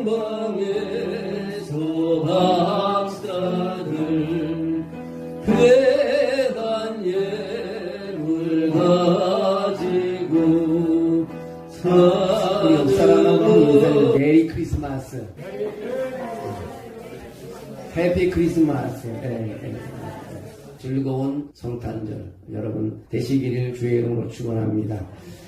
영광에서 박사들 괴한 예물 가지고 우리 옆 사람하고 인사해. 메리 크리스마스. 해피 크리스마스. 즐거운 성탄절 여러분 되시기를 주의 이름으로 축원합니다.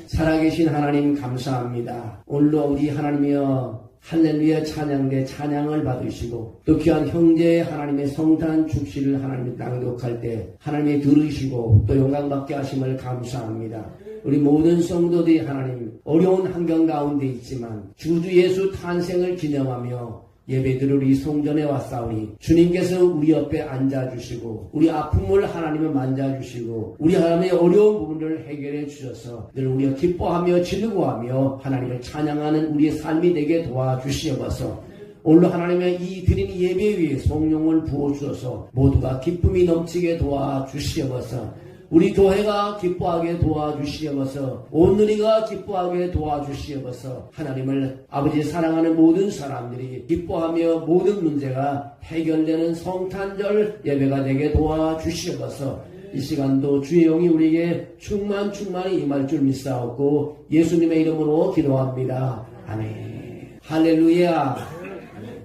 살아계신 하나님 감사합니다. 오늘도 우리 하나님이여 할렐루야 찬양대 찬양을 받으시고 또 귀한 형제 하나님의 성탄 축시를 하나님이 낭독할 때 하나님이 들으시고 또 영광받게 하심을 감사합니다. 우리 모든 성도들이 하나님 어려운 환경 가운데 있지만 주주 예수 탄생을 기념하며 예배드릴 이 성전에 왔사오니 주님께서 우리 옆에 앉아주시고 우리 아픔을 하나님을 만져주시고 우리 하나님의 어려운 부분을 해결해 주셔서 늘 우리가 기뻐하며 즐거워하며 하나님을 찬양하는 우리의 삶이 되게 도와주시옵소서. 오늘 하나님의 이 드린 예배 위에 성령을 부어주셔서 모두가 기쁨이 넘치게 도와주시옵소서. 우리 교회가 기뻐하게 도와주시옵소서. 온누리가 기뻐하게 도와주시옵소서. 하나님을 아버지 사랑하는 모든 사람들이 기뻐하며 모든 문제가 해결되는 성탄절 예배가 되게 도와주시옵소서. 이 시간도 주의 영이 우리에게 충만히 임할 줄 믿사옵고 예수님의 이름으로 기도합니다. 아멘. 할렐루야.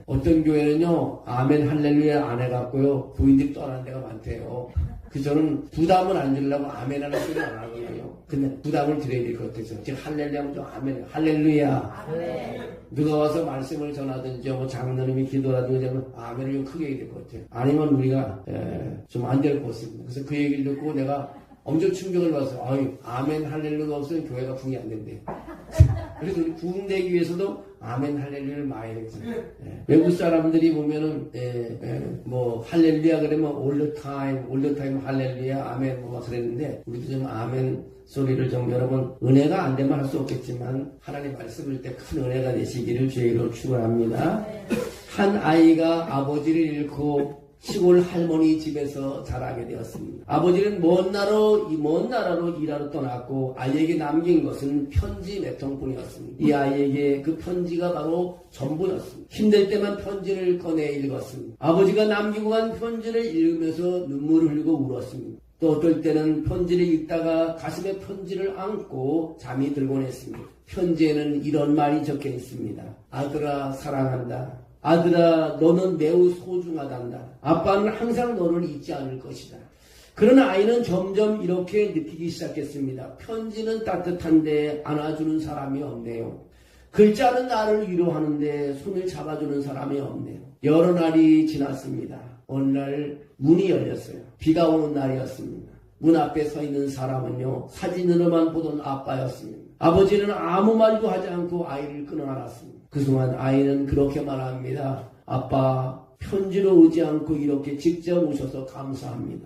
어떤 교회는요 아멘 할렐루야 안 해갖고요 부인들이 떠나는 데가 많대요. 저는 부담을 안 주려고 아멘 하는 소리 안 하거든요. 근데 부담을 드려야 될 것 같아서 지금 할렐루야 하면 좀 아멘 할렐루야. 아멘. 누가 와서 말씀을 전하든지 뭐 장로님이 기도라든지 하면 아멘을 좀 크게 해야 될 것 같아요. 아니면 우리가 좀 안 될 것 같습니다. 그래서 그 얘기를 듣고 내가 엄청 충격을 받았어요. 아멘 할렐루야가 없으면 교회가 붕이 안 된대. 그래서 우리 부흥되기 위해서도 아멘 할렐루야를 많이 했죠. 외국 사람들이 보면은 뭐 할렐루야 그러면 all the time 할렐루야 아멘 뭐 막 그랬는데 우리도 좀 아멘 소리를 좀 여러분 은혜가 안 되면 할 수 없겠지만 하나님 말씀을 때 큰 은혜가 되시기를 주의 이름으로 축원합니다. 한 아이가 아버지를 잃고 시골 할머니 집에서 자라게 되었습니다. 아버지는 먼 나라로 일하러 떠났고 아이에게 남긴 것은 편지 몇 통뿐이었습니다. 이 아이에게 그 편지가 바로 전부였습니다. 힘들 때만 편지를 꺼내 읽었습니다. 아버지가 남기고 간 편지를 읽으면서 눈물을 흘리고 울었습니다. 또 어떨 때는 편지를 읽다가 가슴에 편지를 안고 잠이 들곤 했습니다. 편지에는 이런 말이 적혀 있습니다. 아들아 사랑한다. 아들아 너는 매우 소중하단다. 아빠는 항상 너를 잊지 않을 것이다. 그러나 아이는 점점 이렇게 느끼기 시작했습니다. 편지는 따뜻한데 안아주는 사람이 없네요. 글자는 나를 위로하는데 손을 잡아주는 사람이 없네요. 여러 날이 지났습니다. 어느 날 문이 열렸어요. 비가 오는 날이었습니다. 문 앞에 서 있는 사람은요 사진으로만 보던 아빠였습니다. 아버지는 아무 말도 하지 않고 아이를 끊어안았습니다. 그 순간 아이는 그렇게 말합니다. 아빠 편지로 오지 않고 이렇게 직접 오셔서 감사합니다.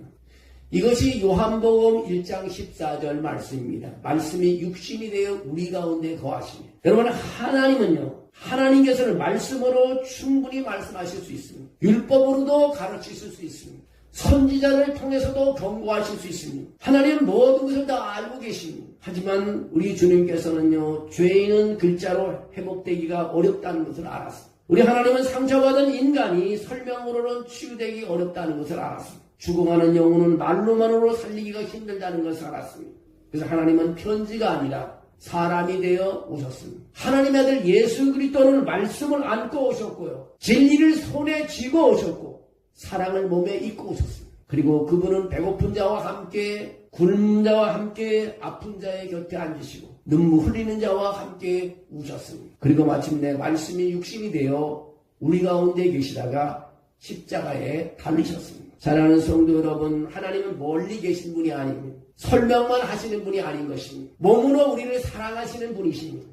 이것이 요한복음 1장 14절 말씀입니다. 말씀이 육신이 되어 우리 가운데 거하시니 여러분 하나님은요 하나님께서는 말씀으로 충분히 말씀하실 수 있습니다. 율법으로도 가르치실 수 있습니다. 선지자를 통해서도 경고하실 수 있습니다. 하나님은 모든 것을 다 알고 계십니다. 하지만 우리 주님께서는요 죄인은 글자로 회복되기가 어렵다는 것을 알았습니다. 우리 하나님은 상처받은 인간이 설명으로는 치유되기 어렵다는 것을 알았습니다. 죽어가는 영혼은 말로만으로 살리기가 힘들다는 것을 알았습니다. 그래서 하나님은 편지가 아니라 사람이 되어 오셨습니다. 하나님의 아들 예수 그리스도는 말씀을 안고 오셨고요. 진리를 손에 쥐고 오셨고 사랑을 몸에 입고 오셨습니다. 그리고 그분은 배고픈 자와 함께 굶은 자와 함께 아픈 자의 곁에 앉으시고 눈물 흘리는 자와 함께 우셨습니다. 그리고 마침내 말씀이 육신이 되어 우리 가운데 계시다가 십자가에 달리셨습니다. 사랑하는 성도 여러분, 하나님은 멀리 계신 분이 아닙니다. 설명만 하시는 분이 아닌 것입니다. 몸으로 우리를 사랑하시는 분이십니다.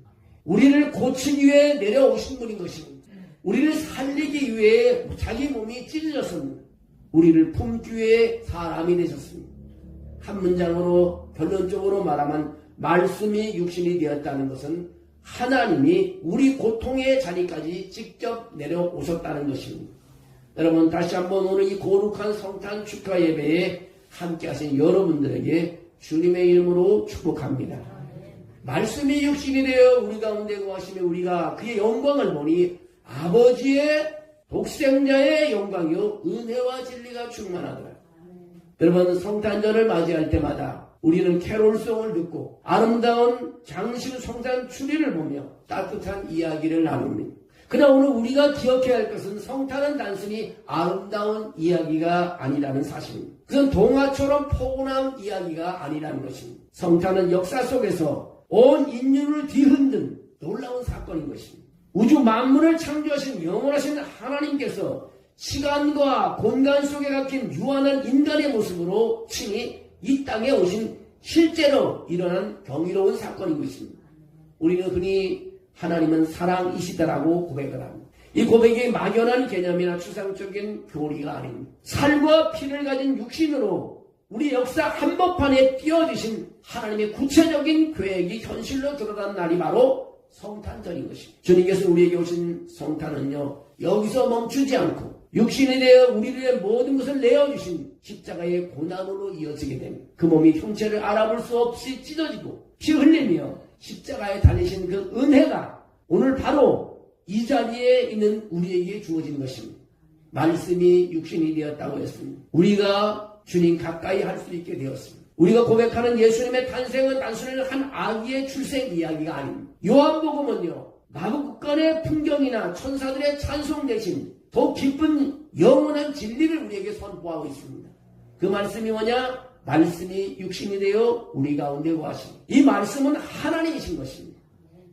우리를 고치기 위해 내려오신 분인 것입니다. 우리를 살리기 위해 자기 몸이 찢어졌습니다. 우리를 품기 위해 사람이 되셨습니다. 한 문장으로 결론적으로 말하면 말씀이 육신이 되었다는 것은 하나님이 우리 고통의 자리까지 직접 내려오셨다는 것입니다. 여러분 다시 한번 오늘 이 거룩한 성탄 축하 예배에 함께 하신 여러분들에게 주님의 이름으로 축복합니다. 말씀이 육신이 되어 우리 가운데 거하시며 우리가 그의 영광을 보니 아버지의 독생자의 영광이요 은혜와 진리가 충만하더라. 여러분, 성탄절을 맞이할 때마다 우리는 캐롤송을 듣고 아름다운 장신 성탄 추리를 보며 따뜻한 이야기를 나눕니다. 그러나 오늘 우리가 기억해야 할 것은 성탄은 단순히 아름다운 이야기가 아니라는 사실입니다. 그건 동화처럼 포근한 이야기가 아니라는 것입니다. 성탄은 역사 속에서 온 인류를 뒤흔든 놀라운 사건인 것입니다. 우주 만물을 창조하신 영원하신 하나님께서 시간과 공간 속에 갇힌 유한한 인간의 모습으로 친히 이 땅에 오신 실제로 일어난 경이로운 사건인 것입니다. 우리는 흔히 하나님은 사랑이시다라고 고백을 합니다. 이 고백이 막연한 개념이나 추상적인 교리가 아닙니다. 살과 피를 가진 육신으로 우리 역사 한복판에 띄워주신 하나님의 구체적인 계획이 현실로 드러난 날이 바로 성탄절인 것입니다. 주님께서 우리에게 오신 성탄은요, 여기서 멈추지 않고 육신이 되어 우리를 위해 모든 것을 내어주신 십자가의 고난으로 이어지게 됩니다. 그 몸이 형체를 알아볼 수 없이 찢어지고 피 흘리며 십자가에 달리신 그 은혜가 오늘 바로 이 자리에 있는 우리에게 주어진 것입니다. 말씀이 육신이 되었다고 했습니다. 우리가 주님 가까이 할 수 있게 되었습니다. 우리가 고백하는 예수님의 탄생은 단순히 한 아기의 출생 이야기가 아닙니다. 요한복음은요, 마국간의 풍경이나 천사들의 찬송 대신 더 깊은 영원한 진리를 우리에게 선포하고 있습니다. 그 말씀이 뭐냐? 말씀이 육신이 되어 우리 가운데 거하시니, 이 말씀은 하나님이신 것입니다.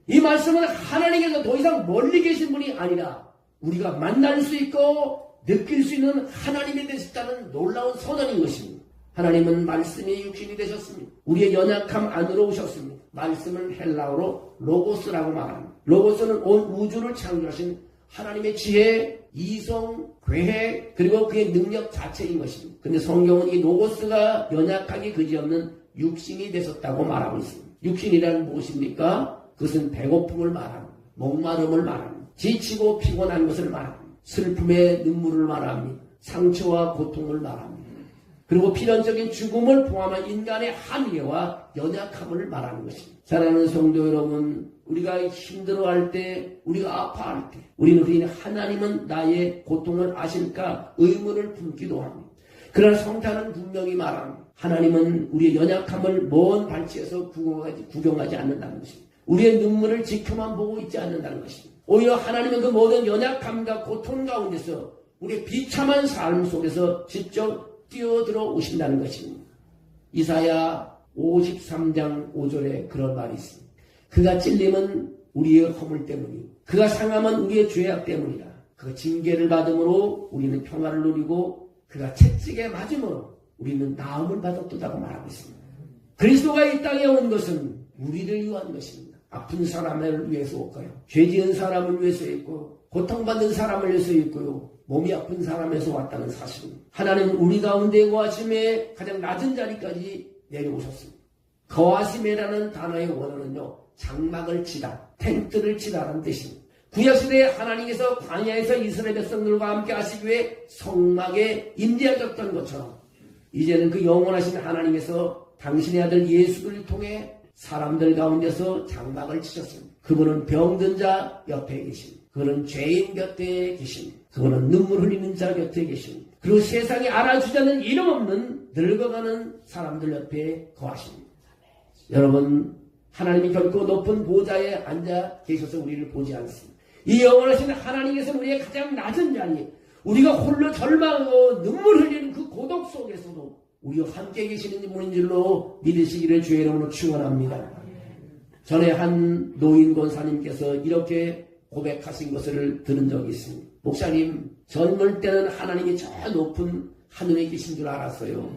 이 말씀은 하나님께서 더 이상 멀리 계신 분이 아니라 우리가 만날 수 있고 느낄 수 있는 하나님이 되셨다는 놀라운 선언인 것입니다. 하나님은 말씀이 육신이 되셨습니다. 우리의 연약함 안으로 오셨습니다. 말씀을 헬라어로 로고스라고 말합니다. 로고스는 온 우주를 창조하신 하나님의 지혜, 이성, 계획, 그리고 그의 능력 자체인 것입니다. 근데 성경은 이 로고스가 연약하기 그지없는 육신이 되셨다고 말하고 있습니다. 육신이란 무엇입니까? 그것은 배고픔을 말합니다. 목마름을 말합니다. 지치고 피곤한 것을 말합니다. 슬픔의 눈물을 말합니다. 상처와 고통을 말합니다. 그리고 필연적인 죽음을 포함한 인간의 한계와 연약함을 말하는 것입니다. 사랑하는 성도 여러분, 우리가 힘들어할 때, 우리가 아파할 때, 우리는 흔히 하나님은 나의 고통을 아실까 의문을 품기도 합니다. 그러나 성탄은 분명히 말합니다. 하나님은 우리의 연약함을 먼 발치에서 구경하지 않는다는 것입니다. 우리의 눈물을 지켜만 보고 있지 않는다는 것입니다. 오히려 하나님은 그 모든 연약함과 고통 가운데서 우리의 비참한 삶 속에서 직접 뛰어들어 오신다는 것입니다. 이사야 53장 5절에 그런 말이 있습니다. 그가 찔림은 우리의 허물 때문이고 그가 상함은 우리의 죄악 때문이라. 그가 징계를 받음으로 우리는 평화를 누리고 그가 채찍에 맞음으로 우리는 나음을 받았다고 말하고 있습니다. 그리스도가 이 땅에 온 것은 우리를 위한 것입니다. 아픈 사람을 위해서 올까요? 죄 지은 사람을 위해서 있고 고통받는 사람을 위해서 있고요. 몸이 아픈 사람에서 왔다는 사실입니다. 하나님은 우리 가운데 거하심에 가장 낮은 자리까지 내려오셨습니다. 거하심이라는 단어의 원어는요, 장막을 치다, 텐트를 치다라는 뜻입니다. 구약시대에 하나님께서 광야에서 이스라엘 백성들과 함께 하시기 위해 성막에 임재하셨던 것처럼 이제는 그 영원하신 하나님께서 당신의 아들 예수를 통해 사람들 가운데서 장막을 치셨습니다. 그분은 병든 자 옆에 계십니다. 그분은 죄인 곁에 계십니다. 그분은 눈물 흘리는 자 곁에 계십니다. 그리고 세상에 알아주지 않는 이름 없는 늙어가는 사람들 옆에 거하십니다. 여러분, 하나님이 결코 높은 보좌에 앉아 계셔서 우리를 보지 않습니다. 이 영원하신 하나님께서 우리의 가장 낮은 자리, 우리가 홀로 절망하고 눈물 흘리는 그 고독 속에서도 우리와 함께 계시는 분인 줄로 믿으시기를 주의 이름으로 축원합니다. 전에 한 노인 권사님께서 이렇게 고백하신 것을 들은 적이 있습니다. 목사님, 젊을 때는 하나님이 저 높은 하늘에 계신 줄 알았어요.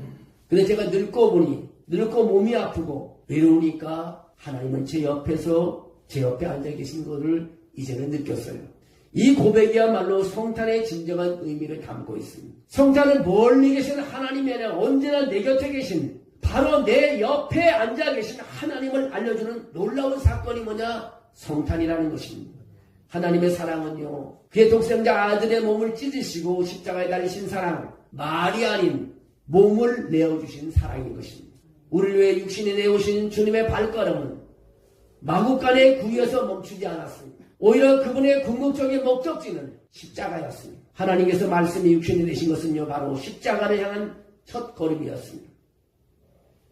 근데 제가 늙고 보니, 늙고 몸이 아프고 외로우니까 하나님은 제 옆에서 제 옆에 앉아 계신 것을 이제는 느꼈어요. 이 고백이야말로 성탄의 진정한 의미를 담고 있습니다. 성탄은 멀리 계신 하나님이 아니라 언제나 내 곁에 계신, 바로 내 옆에 앉아 계신 하나님을 알려주는 놀라운 사건이 뭐냐? 성탄이라는 것입니다. 하나님의 사랑은요, 그의 독생자 아들의 몸을 찢으시고 십자가에 달리신 사랑, 말이 아닌 몸을 내어주신 사랑인 것입니다. 우리를 위해 육신이 내오신 주님의 발걸음은 마국간의 구에서 멈추지 않았습니다. 오히려 그분의 궁극적인 목적지는 십자가였습니다. 하나님께서 말씀이 육신이 되신 것은요, 바로 십자가를 향한 첫 걸음이었습니다.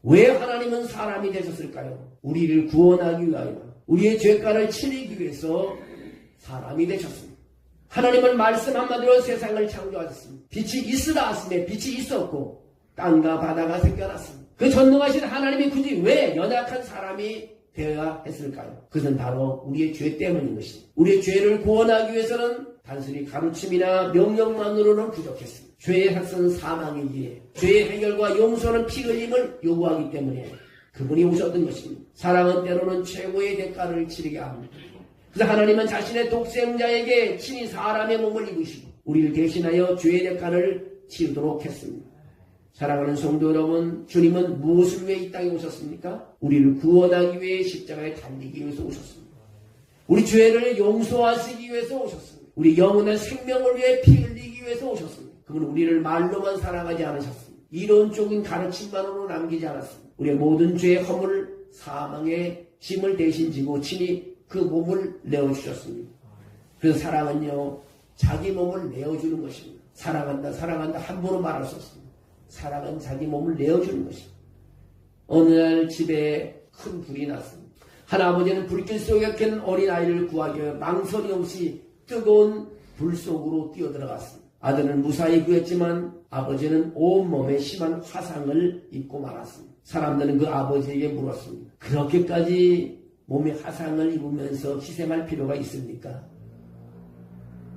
왜 하나님은 사람이 되셨을까요? 우리를 구원하기 위하여, 우리의 죄가를 치르기 위해서 사람이 되셨습니다. 하나님은 말씀 한마디로 세상을 창조하셨습니다. 빛이 있으라 하심에 빛이 있었고 땅과 바다가 생겨났습니다. 그 전능하신 하나님이 굳이 왜 연약한 사람이 되어야 했을까요? 그것은 바로 우리의 죄 때문인 것입니다. 우리의 죄를 구원하기 위해서는 단순히 가르침이나 명령만으로는 부족했습니다. 죄의 학선은 사망이기에 죄의 해결과 용서는 피 흘림을 요구하기 때문에 그분이 오셨던 것입니다. 사랑은 때로는 최고의 대가를 치르게 합니다. 그래서 하나님은 자신의 독생자에게 친히 사람의 몸을 입으시고 우리를 대신하여 죄의 대가를 치르도록 했습니다. 사랑하는 성도 여러분, 주님은 무엇을 위해 이 땅에 오셨습니까? 우리를 구원하기 위해 십자가에 달리기 위해서 오셨습니다. 우리 죄를 용서하시기 위해서 오셨습니다. 우리 영혼의 생명을 위해 피 흘리기 위해서 오셨습니다. 그분은 우리를 말로만 사랑하지 않으셨습니다. 이론적인 가르침만으로 남기지 않았습니다. 우리의 모든 죄의 허물, 사망의 짐을 대신 지고 친히 그 몸을 내어주셨습니다. 그래서 사랑은요, 자기 몸을 내어주는 것입니다. 사랑한다, 사랑한다 함부로 말할 수 없습니다. 사랑은 자기 몸을 내어주는 것입니다. 어느 날 집에 큰 불이 났습니다. 한 아버지는 불길 속에 캔 어린아이를 구하기 위해 망설이 없이 뜨거운 불 속으로 뛰어들어갔습니다. 아들은 무사히 구했지만 아버지는 온몸에 심한 화상을 입고 말았습니다. 사람들은 그 아버지에게 물었습니다. 그렇게까지 몸에 화상을 입으면서 희생할 필요가 있습니까?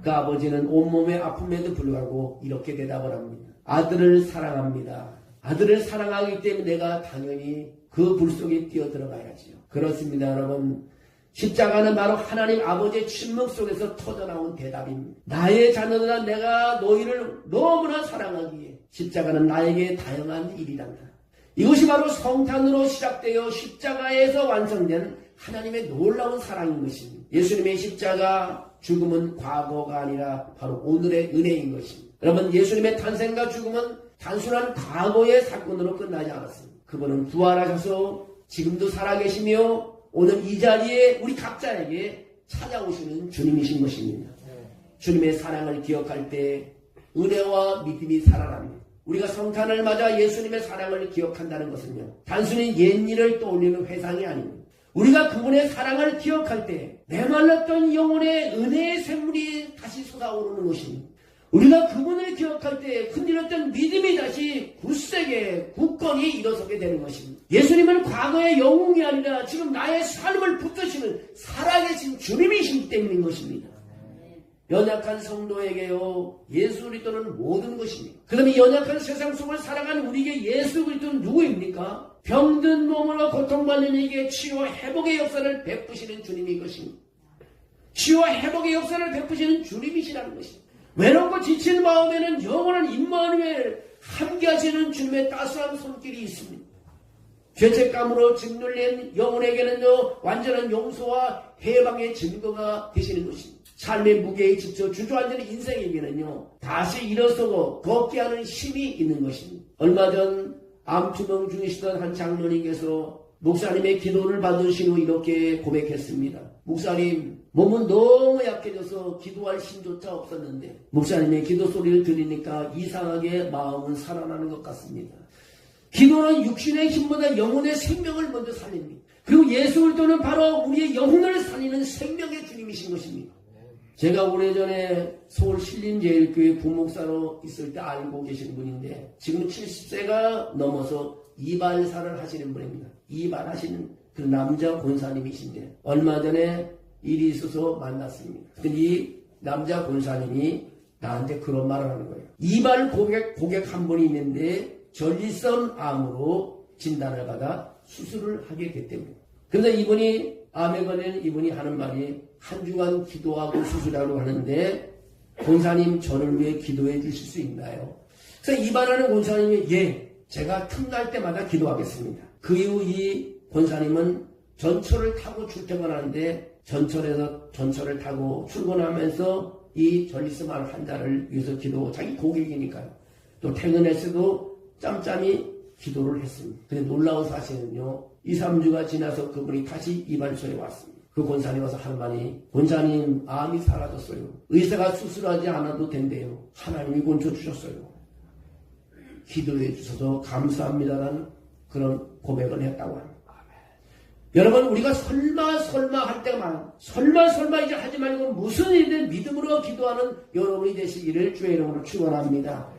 그 아버지는 온몸의 아픔에도 불구하고 이렇게 대답을 합니다. 아들을 사랑합니다. 아들을 사랑하기 때문에 내가 당연히 그 불 속에 뛰어들어가야지요. 그렇습니다, 여러분. 십자가는 바로 하나님 아버지의 침묵 속에서 터져나온 대답입니다. 나의 자녀들아, 내가 너희를 너무나 사랑하기에 십자가는 나에게 다양한 일이란다. 이것이 바로 성탄으로 시작되어 십자가에서 완성된 하나님의 놀라운 사랑인 것입니다. 예수님의 십자가 죽음은 과거가 아니라 바로 오늘의 은혜인 것입니다. 여러분, 예수님의 탄생과 죽음은 단순한 과거의 사건으로 끝나지 않았습니다. 그분은 부활하셔서 지금도 살아계시며 오늘 이 자리에 우리 각자에게 찾아오시는 주님이신 것입니다. 주님의 사랑을 기억할 때 은혜와 믿음이 살아납니다. 우리가 성탄을 맞아 예수님의 사랑을 기억한다는 것은요, 단순히 옛일을 떠올리는 회상이 아닙니다. 우리가 그분의 사랑을 기억할 때 메말랐던 영혼의 은혜의 샘물이 다시 솟아오르는 것입니다. 우리가 그분을 기억할 때 흔들렸던 믿음이 다시 굳세게 굳건히 일어서게 되는 것입니다. 예수님은 과거의 영웅이 아니라 지금 나의 삶을 붙드시는 살아계신 주님이시기 때문인 것입니다. 연약한 성도에게요, 예수 그리스도는 모든 것입니다. 그럼 이 연약한 세상 속을 살아가는 우리에게 예수 그리스도는 누구입니까? 병든 몸으로 고통받는 이에게 치유와 회복의 역사를 베푸시는 주님인 것입니다. 치유와 회복의 역사를 베푸시는 주님이시라는 것입니다. 외롭고 지친 마음에는 영원한 임마누엘 함께하시는 주님의 따스한 손길이 있습니다. 죄책감으로 짓눌린 영혼에게는요, 완전한 용서와 해방의 증거가 되시는 것입니다. 삶의 무게에 지쳐 주저앉는 인생에게는요, 다시 일어서고 걷게 하는 힘이 있는 것입니다. 얼마 전 암투병 중이시던 한 장로님께서 목사님의 기도를 받으신 후 이렇게 고백했습니다. 목사님, 몸은 너무 약해져서 기도할 힘조차 없었는데 목사님의 기도 소리를 들으니까 이상하게 마음은 살아나는 것 같습니다. 기도는 육신의 힘보다 영혼의 생명을 먼저 살립니다. 그리고 예수 그리스도는 바로 우리의 영혼을 살리는 생명의 주님이신 것입니다. 제가 오래전에 서울 신림제일교회 부목사로 있을 때 알고 계신 분인데 지금 70세가 넘어서 이발사를 하시는 분입니다. 이발하시는 그 남자 권사님이신데 얼마 전에 일이 있어서 만났습니다. 근데 이 남자 권사님이 나한테 그런 말을 하는 거예요. 이발 고객 한 분이 있는데 전리성 암으로 진단을 받아 수술을 하게 됐답니다. 그런데 이분이 암에 걸린 이분이 하는 말이 한 주간 기도하고 수술하려고 하는데 권사님 저를 위해 기도해 주실 수 있나요? 그래서 이발하는 권사님이 예, 제가 틈날 때마다 기도하겠습니다. 그 이후 이 권사님은 전철을 타고 출퇴근하는데 전철을 타고 출근하면서 이 전리성 암 환자를 위해서 기도, 자기 고객이니까요. 또 퇴근했어도 짬짬이 기도를 했습니다. 근데 놀라운 사실은요, 2, 3주가 지나서 그분이 다시 이발소에 왔습니다. 그 권사님 와서 하루만이 권사님 암이 사라졌어요. 의사가 수술하지 않아도 된대요. 하나님이 고쳐주셨어요. 기도해 주셔서 감사합니다라는 그런 고백을 했다고 합니다. 여러분, 우리가 설마 할 때만 설마 이제 하지 말고 무슨 일이든 믿음으로 기도하는 여러분이 되시기를 주의 이름으로 축원합니다.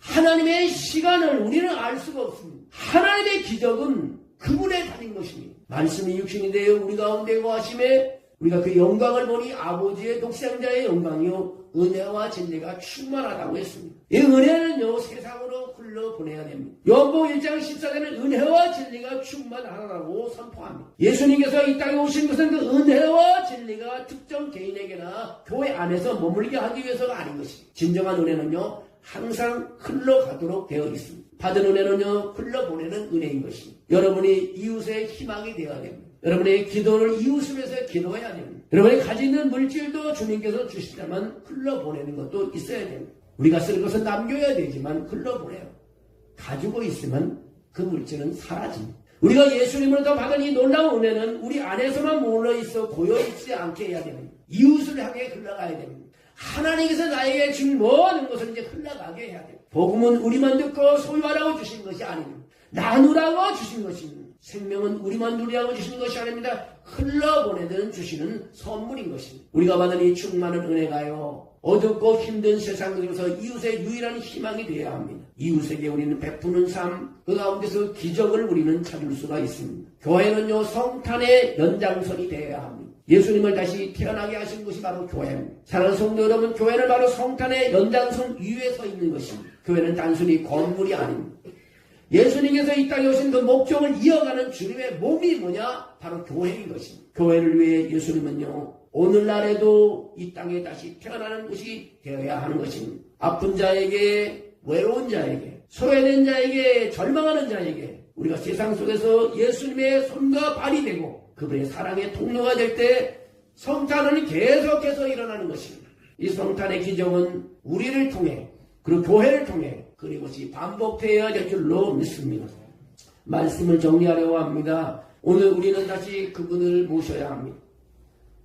하나님의 시간을 우리는 알 수가 없습니다. 하나님의 기적은 그분의 달인 것입니다. 말씀이 육신이 되어 우리 가운데 거하심에 우리가 그 영광을 보니 아버지의 독생자의 영광이요 은혜와 진리가 충만하다고 했습니다. 이 은혜는요 세상으로 흘러보내야 됩니다. 요한복음 1장 14절에는 은혜와 진리가 충만하다고 선포합니다. 예수님께서 이 땅에 오신 것은 그 은혜와 진리가 특정 개인에게나 교회 안에서 머물게 하기 위해서가 아닌 것입니다. 진정한 은혜는요 항상 흘러가도록 되어 있습니다. 받은 은혜는요 흘러보내는 은혜인 것입니다. 여러분이 이웃의 희망이 되어야 됩니다. 여러분의 기도를 이웃을 기도해야 됩니다. 여러분이 가지고 있는 물질도 주님께서 주시자면 흘러보내는 것도 있어야 됩니다. 우리가 쓰는 것은 남겨야 되지만 흘러보내요. 가지고 있으면 그 물질은 사라집니다. 우리가 예수님으로부터 받은 이 놀라운 은혜는 우리 안에서만 몰려있어 고여있지 않게 해야 됩니다. 이웃을 향해 흘러가야 됩니다. 하나님께서 나에게 준 모든 것을 이제 흘러가게 해야 됩니다. 복음은 우리만 듣고 소유하라고 주신 것이 아닙니다. 나누라고 주신 것입니다. 생명은 우리만 누리라고 주시는 것이 아닙니다. 흘러보내든 주시는 선물인 것입니다. 우리가 받은 이 충만한 은혜가요 어둡고 힘든 세상 속에서 이웃의 유일한 희망이 되어야 합니다. 이웃에게 우리는 베푸는 삶, 그 가운데서 기적을 우리는 찾을 수가 있습니다. 교회는요 성탄의 연장선이 되어야 합니다. 예수님을 다시 태어나게 하신 것이 바로 교회입니다. 사랑하는 성도 여러분, 교회는 바로 성탄의 연장선 위에 서 있는 것입니다. 교회는 단순히 건물이 아닙니다. 예수님께서 이 땅에 오신 그 목적을 이어가는 주님의 몸이 뭐냐? 바로 교회인 것입니다. 교회를 위해 예수님은요 오늘날에도 이 땅에 다시 태어나는 곳이 되어야 하는 것입니다. 아픈 자에게, 외로운 자에게, 소외된 자에게, 절망하는 자에게 우리가 세상 속에서 예수님의 손과 발이 되고 그분의 사랑의 통로가 될 때 성탄은 계속해서 일어나는 것입니다. 이 성탄의 기적은 우리를 통해 그리고 교회를 통해 그리고이 반복되어야 될 줄로 믿습니다. 말씀을 정리하려고 합니다. 오늘 우리는 다시 그분을 모셔야 합니다.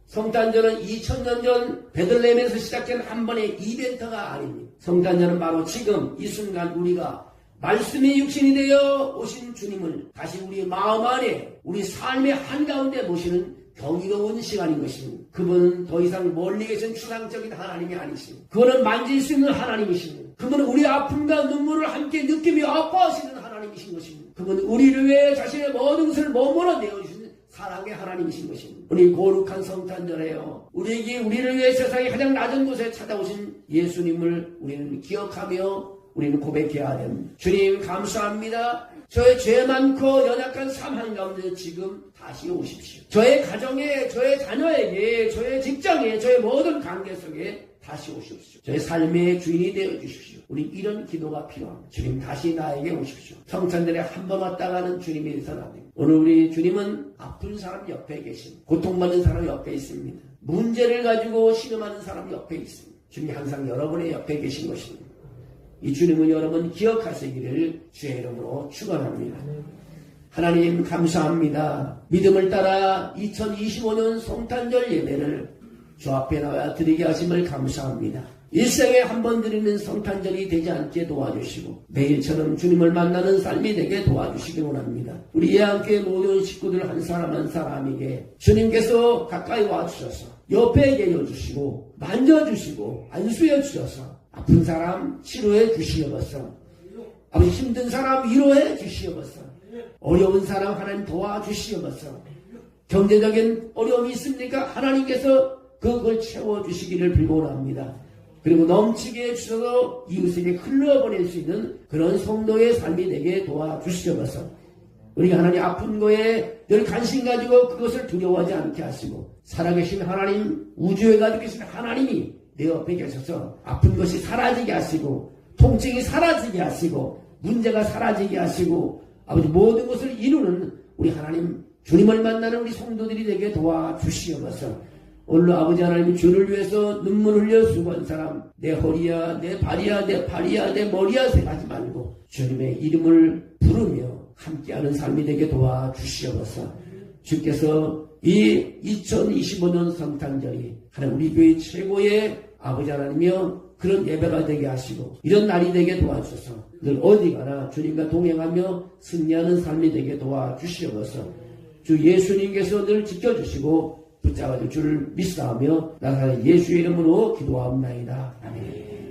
성탄절은 2000년 전 베들레헴에서 시작된 한 번의 이벤트가 아닙니다. 성탄절은 바로 지금 이 순간 우리가 말씀이 육신이 되어 오신 주님을 다시 우리 마음 안에 우리 삶의 한가운데 모시는 경이로운 시간인 것입니다. 그분은 더 이상 멀리 계신 추상적인 하나님이 아니십니다. 그분은 만질 수 있는 하나님이십니다. 그분은 우리 아픔과 눈물을 함께 느끼며 아파하시는 하나님이신 것입니다. 그분은 우리를 위해 자신의 모든 것을 머물러 내어주시는 사랑의 하나님이신 것입니다. 우리 거룩한 성탄절에요 우리에게 우리를 위해 세상의 가장 낮은 곳에 찾아오신 예수님을 우리는 기억하며 우리는 고백해야 됩니다. 주님 감사합니다. 저의 죄 많고 연약한 삶 한가운데 지금 다시 오십시오. 저의 가정에, 저의 자녀에게, 저의 직장에, 저의 모든 관계 속에 다시 오십시오. 저의 삶의 주인이 되어 주십시오. 우리 이런 기도가 필요합니다. 주님 다시 나에게 오십시오. 성탄절에 한 번 왔다 가는 주님이 되서랍니다. 오늘 우리 주님은 아픈 사람 옆에 계십니다. 고통받는 사람 옆에 있습니다. 문제를 가지고 신음하는 사람 옆에 있습니다. 주님이 항상 여러분의 옆에 계신 것입니다. 이 주님은 여러분 기억하시기를 주의 이름으로 축원합니다. 하나님 감사합니다. 믿음을 따라 2025년 성탄절 예배를 주 앞에 나와 드리게 하심을 감사합니다. 일생에 한 번 드리는 성탄절이 되지 않게 도와주시고 매일처럼 주님을 만나는 삶이 되게 도와주시기 원합니다. 우리 예한교회 모든 식구들 한 사람 한 사람에게 주님께서 가까이 와주셔서 옆에 계셔주시고 만져주시고 안수해 주셔서 아픈 사람 치료해 주시옵소서. 아버지 힘든 사람 위로해 주시옵소서. 어려운 사람 하나님 도와주시옵소서. 경제적인 어려움이 있습니까? 하나님께서 그걸 채워주시기를 빌곤합니다. 그리고 넘치게 해주셔서 이웃에게 흘러보낼 수 있는 그런 성도의 삶이 되게 도와주시옵소서. 우리가 하나님 아픈 거에 늘 관심 가지고 그것을 두려워하지 않게 하시고 살아계신 하나님, 우주에 가득 계신 하나님이 내 옆에 계셔서 아픈 것이 사라지게 하시고 통증이 사라지게 하시고 문제가 사라지게 하시고 아버지 모든 것을 이루는 우리 하나님 주님을 만나는 우리 성도들이 되게 도와주시옵소서. 오늘로 아버지 하나님 주를 위해서 눈물 흘려 수고한 사람 내 허리야 내 발이야 내 팔이야 내 머리야 생각하지 말고 주님의 이름을 부르며 함께하는 삶이 되게 도와주시옵소서. 주께서 이 2025년 성탄절이 하나님 우리 교회 최고의 아버지 하나님이여 그런 예배가 되게 하시고 이런 날이 되게 도와주셔서 늘 어디 가나 주님과 동행하며 승리하는 삶이 되게 도와주시옵소서. 주 예수님께서 늘 지켜주시고 붙잡아줄 줄을 믿사하며 나사렛 예수의 이름으로 기도하옵나이다. 아멘.